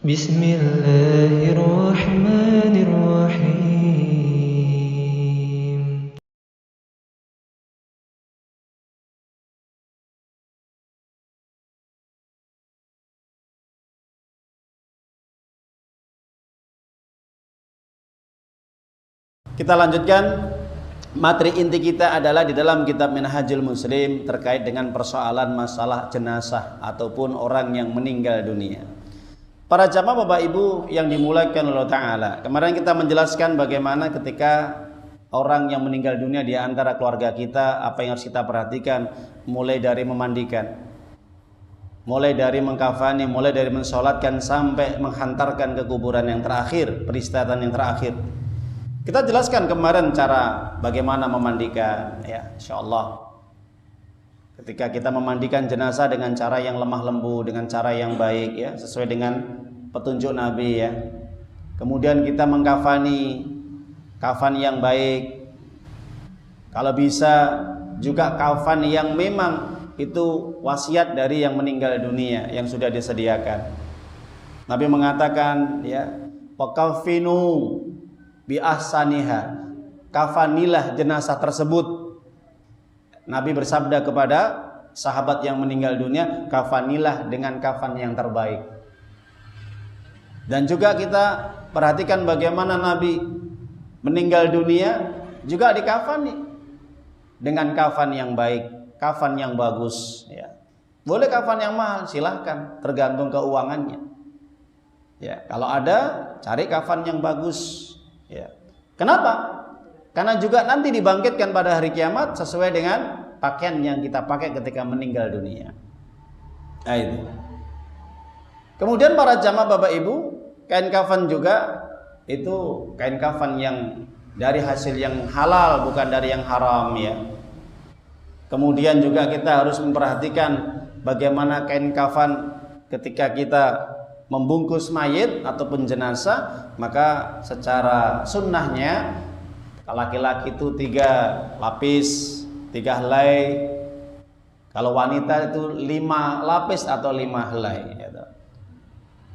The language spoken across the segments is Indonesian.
Bismillahirrahmanirrahim. Kita lanjutkan. Materi inti kita adalah di dalam kitab Minhajul Muslim terkait dengan persoalan masalah jenazah ataupun orang yang meninggal dunia. Para jamaah Bapak Ibu yang dimuliakan Allah Ta'ala, kemarin kita menjelaskan bagaimana ketika orang yang meninggal dunia di antara keluarga kita, apa yang harus kita perhatikan, mulai dari memandikan, mulai dari mengkafani, mulai dari mensolatkan sampai menghantarkan ke kuburan yang terakhir, peristirahatan yang terakhir. Kita jelaskan kemarin cara bagaimana memandikan, ya, insyaallah. Ketika kita memandikan jenazah dengan cara yang lemah lembut, dengan cara yang baik, ya, sesuai dengan petunjuk Nabi, ya. Kemudian kita mengkafani, kafan yang baik. Kalau bisa juga kafan yang memang itu wasiat dari yang meninggal dunia yang sudah disediakan. Nabi mengatakan, ya, "Faqafinu bi ahsaniha," kafanilah jenazah tersebut. Nabi bersabda kepada sahabat yang meninggal dunia, kafanilah dengan kafan yang terbaik. Dan juga kita perhatikan bagaimana Nabi meninggal dunia juga dikafani dengan kafan yang baik, kafan yang bagus, ya. Boleh kafan yang mahal, silahkan, tergantung keuangannya, ya. Kalau ada, cari kafan yang bagus, ya. Kenapa? Karena juga nanti dibangkitkan pada hari kiamat sesuai dengan pakaian yang kita pakai ketika meninggal dunia. Nah, itu. Kemudian para jamaah Bapak Ibu, kain kafan juga itu kain kafan yang dari hasil yang halal, bukan dari yang haram, ya. Kemudian juga kita harus memperhatikan bagaimana kain kafan ketika kita membungkus mayit ataupun jenazah, maka secara sunnahnya laki-laki itu 3 lapis, 3 helai. Kalau wanita itu 5 lapis atau 5 helai, gitu.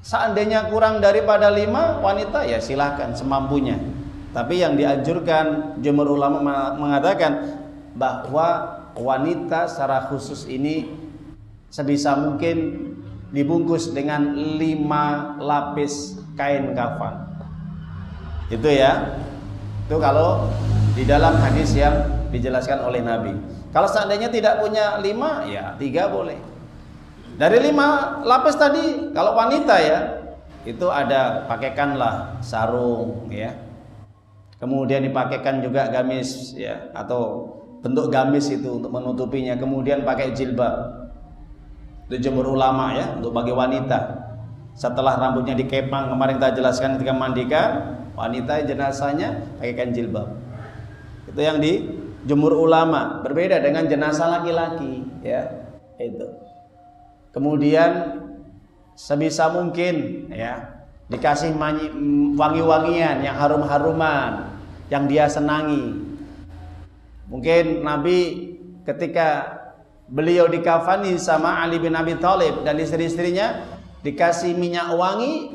Seandainya kurang daripada 5 wanita, ya silahkan semampunya. Tapi yang dianjurkan, jumhur ulama mengatakan bahwa wanita secara khusus ini sebisa mungkin dibungkus dengan 5 lapis kain kafan. Itu, ya. Itu kalau di dalam hadis yang dijelaskan oleh Nabi. Kalau seandainya tidak punya 5, ya 3 boleh. Dari 5 lapis tadi, kalau wanita, ya, itu ada pakaikanlah sarung, ya. Kemudian dipakaikan juga gamis, ya, atau bentuk gamis itu untuk menutupinya. Kemudian pakai jilbab. Itu jumhur ulama, ya, untuk bagi wanita. Setelah rambutnya dikepang, kemarin kita jelaskan ketika mandikan, wanita jenazahnya pakaikan jilbab. Itu yang di jumhur ulama, berbeda dengan jenazah laki-laki, ya, itu. Kemudian sebisa mungkin, ya, dikasih wangi-wangian yang harum-haruman yang dia senangi. Mungkin Nabi ketika beliau dikafani sama Ali bin Abi Thalib dan istri-istrinya dikasih minyak wangi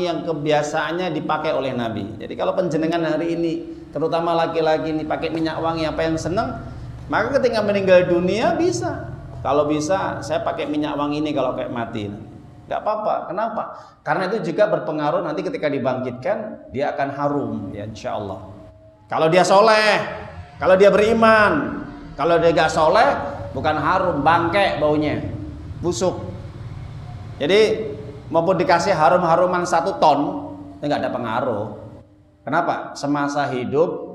yang kebiasaannya dipakai oleh Nabi. Jadi kalau penjenengan hari ini, terutama laki-laki ini pakai minyak wangi apa yang senang, maka ketika meninggal dunia bisa. Kalau bisa, saya pakai minyak wangi ini kalau kayak mati. Gak apa-apa. Kenapa? Karena itu juga berpengaruh nanti ketika dibangkitkan, dia akan harum, ya, insya Allah. Kalau dia soleh, kalau dia beriman. Kalau dia gak soleh, bukan harum, bangke baunya, busuk. Jadi maupun dikasih harum-haruman 1 ton, itu gak ada pengaruh. Kenapa? Semasa hidup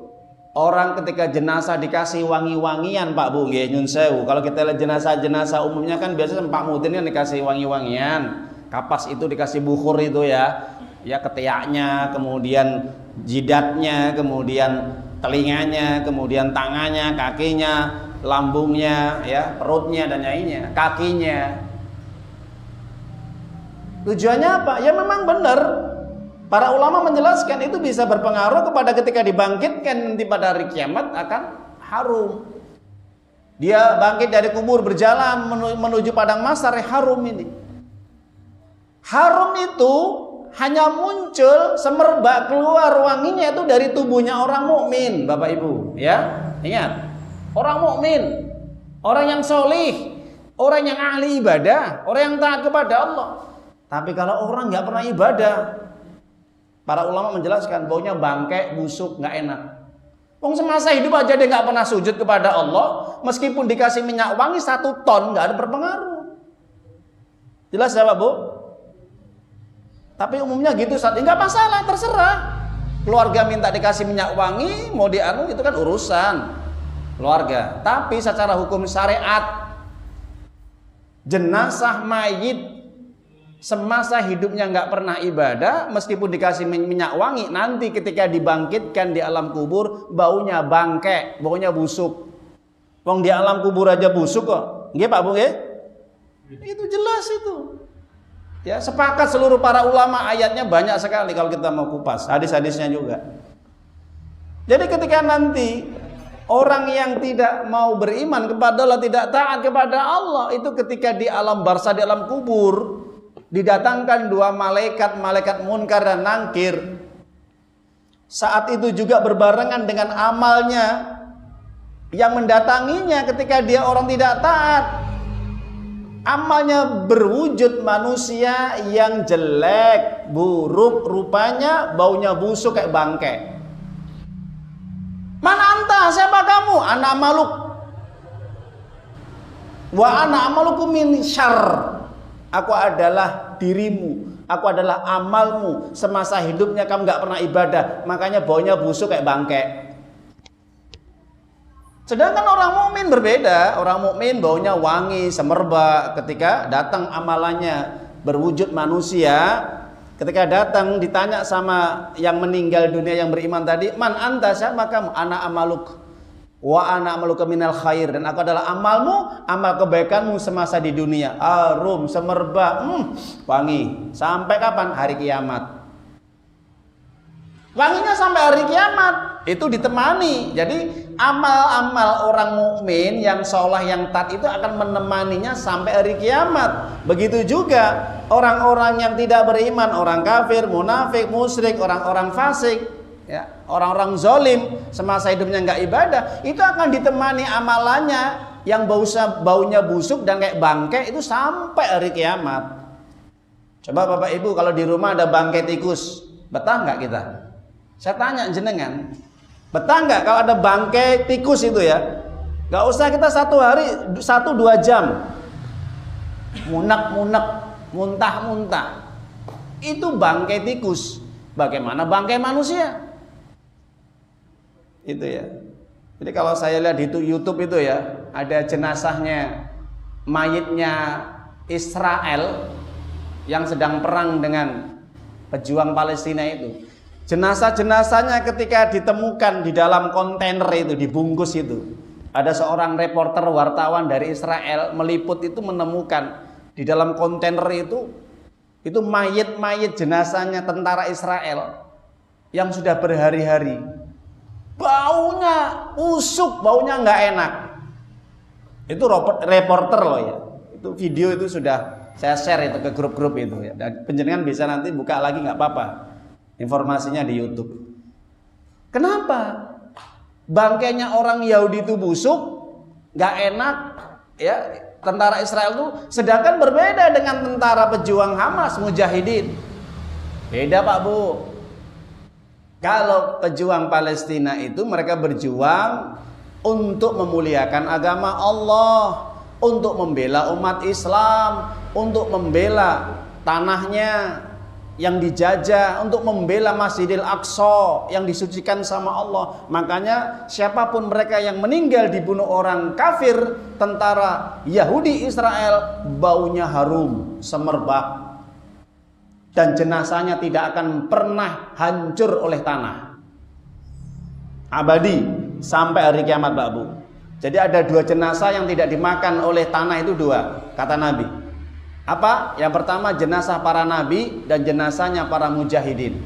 orang ketika jenazah dikasih wangi-wangian, Pak Bu, nggih, nyun sewu. Kalau kita lihat jenazah-jenazah umumnya kan biasanya Pak Mudin kan dikasih wangi-wangian. Kapas itu dikasih bukhur itu, ya. Ya, ketiaknya, kemudian jidatnya, kemudian telinganya, kemudian tangannya, kakinya, lambungnya, ya, perutnya dan lainnya, kakinya. Tujuannya apa? Ya memang benar. Para ulama menjelaskan itu bisa berpengaruh kepada ketika dibangkitkan nanti pada hari kiamat akan harum. Dia bangkit dari kubur berjalan menuju padang mahsyar, harum ini. Harum itu hanya muncul semerbak keluar wanginya itu dari tubuhnya orang mukmin, Bapak Ibu, ya. Ingat, orang mukmin, orang yang solih, orang yang ahli ibadah, orang yang taat kepada Allah. Tapi kalau orang nggak pernah ibadah, para ulama menjelaskan baunya bangkai, busuk, nggak enak. Wong semasa hidup aja dia nggak pernah sujud kepada Allah, meskipun dikasih minyak wangi 1 ton nggak ada berpengaruh. Jelas ya Pak Bu? Tapi umumnya gitu saat nggak masalah, terserah. Keluarga minta dikasih minyak wangi, mau dianu itu kan urusan keluarga. Tapi secara hukum syariat, jenazah mayit semasa hidupnya nggak pernah ibadah, meskipun dikasih minyak wangi, nanti ketika dibangkitkan di alam kubur, baunya bangke, baunya busuk. Wong di alam kubur aja busuk kok. Nggih Pak Bu nggih? Itu jelas itu. Ya, sepakat seluruh para ulama, ayatnya banyak sekali kalau kita mau kupas, hadis-hadisnya juga. Jadi ketika nanti orang yang tidak mau beriman kepada Allah, tidak taat kepada Allah, itu ketika di alam barzah, di alam kubur, didatangkan 2 malaikat, malaikat munkar dan nangkir. Saat itu juga berbarengan dengan amalnya yang mendatanginya ketika dia orang tidak taat. Amalnya berwujud manusia yang jelek, buruk rupanya, baunya busuk kayak bangkai. Mana anta? Siapa kamu? Ana amaluk. Wa ana amaluku min syarr. Aku adalah dirimu, aku adalah amalmu. Semasa hidupnya kamu gak pernah ibadah, makanya baunya busuk kayak bangkai. Sedangkan orang mukmin berbeda. Orang mukmin baunya wangi, semerbak. Ketika datang amalannya berwujud manusia, ketika datang ditanya sama yang meninggal dunia yang beriman tadi, man anta, siapa kamu? Ana amaluk wa ana amaluka minal khair, dan aku adalah amalmu, amal kebaikanmu semasa di dunia. Arum, semerbak, wangi. Sampai kapan? Hari kiamat. Wanginya sampai hari kiamat. Itu ditemani. Jadi amal-amal orang mukmin yang sholah, yang taat itu akan menemaninya sampai hari kiamat. Begitu juga orang-orang yang tidak beriman, orang kafir, munafik, musyrik, orang-orang fasik, ya, orang-orang zalim, semasa hidupnya nggak ibadah, itu akan ditemani amalannya yang baunya busuk dan kayak bangkai itu sampai hari kiamat. Coba Bapak Ibu kalau di rumah ada bangkai tikus, betah nggak kita? Saya tanya jenengan, betah nggak kalau ada bangkai tikus itu ya? Nggak usah kita 1 hari 1-2 jam munak-munak, muntah-muntah. Itu bangkai tikus. Bagaimana bangkai manusia? Itu ya. Jadi kalau saya lihat di YouTube itu ya, ada jenazahnya, mayitnya Israel yang sedang perang dengan pejuang Palestina itu. Jenazah-jenazahnya ketika ditemukan di dalam kontainer itu, dibungkus itu, ada seorang reporter wartawan dari Israel meliput itu, menemukan di dalam kontainer itu mayit-mayit jenazahnya tentara Israel yang sudah berhari-hari. Baunya busuk, baunya nggak enak. Itu reporter loh ya. Itu video itu sudah saya share itu ke grup-grup itu ya. Dan penjenengan bisa nanti buka lagi nggak apa-apa. Informasinya di YouTube. Kenapa? Bangkainya orang Yahudi itu busuk, nggak enak, ya. Tentara Israel itu, sedangkan berbeda dengan tentara pejuang Hamas, mujahidin. Beda Pak Bu. Kalau pejuang Palestina itu mereka berjuang untuk memuliakan agama Allah, untuk membela umat Islam, untuk membela tanahnya yang dijajah, untuk membela Masjidil Aqsa yang disucikan sama Allah. Makanya siapapun mereka yang meninggal dibunuh orang kafir, tentara Yahudi Israel, baunya harum, semerbak, dan jenazahnya tidak akan pernah hancur oleh tanah, abadi sampai hari kiamat Pak Bu. Jadi ada 2 jenazah yang tidak dimakan oleh tanah, itu 2 kata Nabi. Apa? Yang pertama jenazah para nabi dan jenazahnya para mujahidin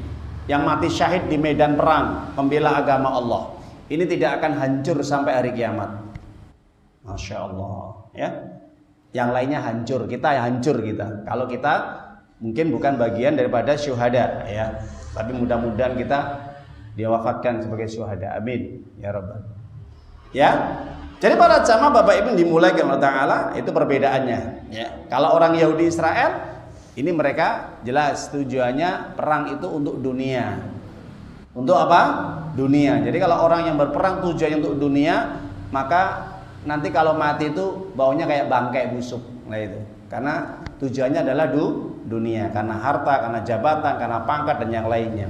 yang mati syahid di medan perang membela agama Allah. Ini tidak akan hancur sampai hari kiamat. Masya Allah ya. Yang lainnya hancur, kita hancur kita. Kalau kita Mungkin bukan bagian daripada syuhada ya, tapi mudah-mudahan kita diwafatkan sebagai syuhada. Amin ya rabbal. Ya. Jadi para jamaah Bapak Ibu dimulai oleh Allah Ta'ala, itu perbedaannya ya. Kalau orang Yahudi Israel ini mereka jelas tujuannya perang itu untuk dunia. Untuk apa? Dunia. Jadi kalau orang yang berperang tujuannya untuk dunia, maka nanti kalau mati itu baunya kayak bangkai busuk. Nah itu. Karena tujuannya adalah dunia, karena harta, karena jabatan, karena pangkat dan yang lainnya.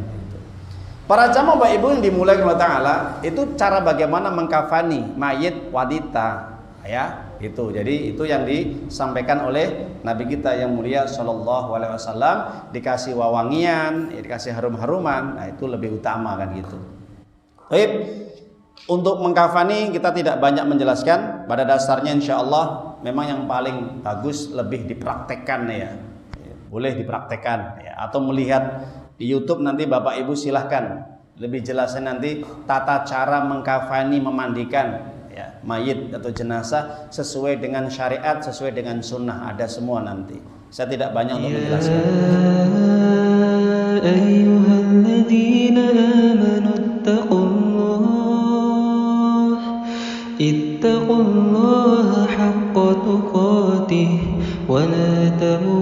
Para jamaah Bapak Ibu yang dimulai oleh Allah Ta'ala, itu cara bagaimana mengkafani mayit wanita ya, itu. Jadi itu yang disampaikan oleh Nabi kita yang mulia Shallallahu Alaihi Wasallam, dikasih wawangian, dikasih harum-haruman, nah itu lebih utama kan gitu. Baik, untuk mengkafani kita tidak banyak menjelaskan. Pada dasarnya insya Allah memang yang paling bagus lebih dipraktekkan ya, boleh dipraktekkan ya, atau melihat di YouTube nanti Bapak Ibu silahkan lebih jelasnya nanti tata cara mengkafani, memandikan ya, mayit atau jenazah sesuai dengan syariat, sesuai dengan sunnah, ada semua nanti. Saya tidak banyak untuk menjelaskan. Ayyuhalladzina amanu ittaqullaha haqqa tuqatih wa la tamutunna